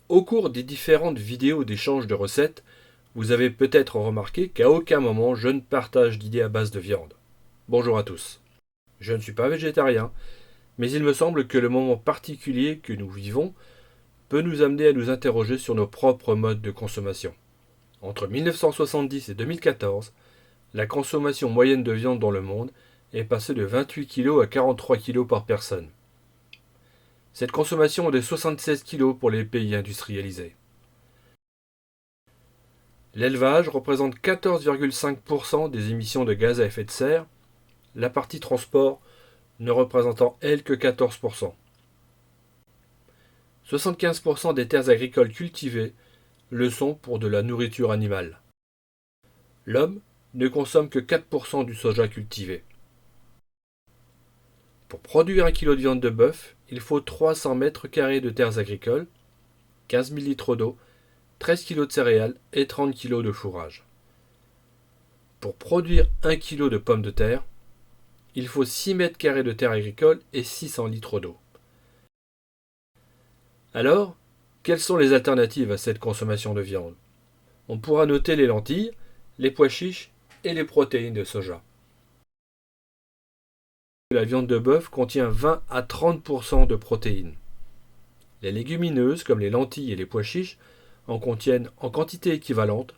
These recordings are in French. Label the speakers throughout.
Speaker 1: Au cours des différentes vidéos d'échange de recettes, vous avez peut-être remarqué qu'à aucun moment je ne partage d'idées à base de viande. Bonjour à tous. Je ne suis pas végétarien, mais il me semble que le moment particulier que nous vivons peut nous amener à nous interroger sur nos propres modes de consommation. Entre 1970 et 2014, la consommation moyenne de viande dans le monde est passée de 28 kg à 43 kg par personne. Cette consommation est de 76 kg pour les pays industrialisés. L'élevage représente 14,5% des émissions de gaz à effet de serre, la partie transport ne représentant elle que 14%. 75% des terres agricoles cultivées le sont pour de la nourriture animale. L'homme ne consomme que 4% du soja cultivé. Pour produire 1 kg de viande de bœuf, il faut 300 mètres carrés de terres agricoles, 15 000 litres d'eau, 13 kg de céréales et 30 kg de fourrage. Pour produire 1 kg de pommes de terre, il faut 6 mètres carrés de terre agricole et 600 litres d'eau. Alors, quelles sont les alternatives à cette consommation de viande? On pourra noter les lentilles, les pois chiches et les protéines de soja. La viande de bœuf contient 20 à 30% de protéines. Les légumineuses, comme les lentilles et les pois chiches, en contiennent en quantité équivalente,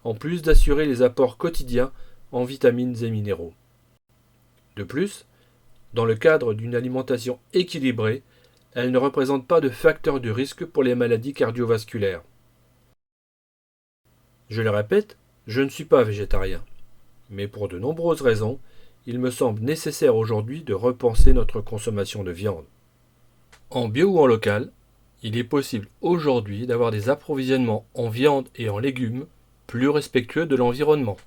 Speaker 1: en plus d'assurer les apports quotidiens en vitamines et minéraux. De plus, dans le cadre d'une alimentation équilibrée, elles ne représentent pas de facteur de risque pour les maladies cardiovasculaires. Je le répète, je ne suis pas végétarien, mais pour de nombreuses raisons, il me semble nécessaire aujourd'hui de repenser notre consommation de viande. En bio ou en local, il est possible aujourd'hui d'avoir des approvisionnements en viande et en légumes plus respectueux de l'environnement.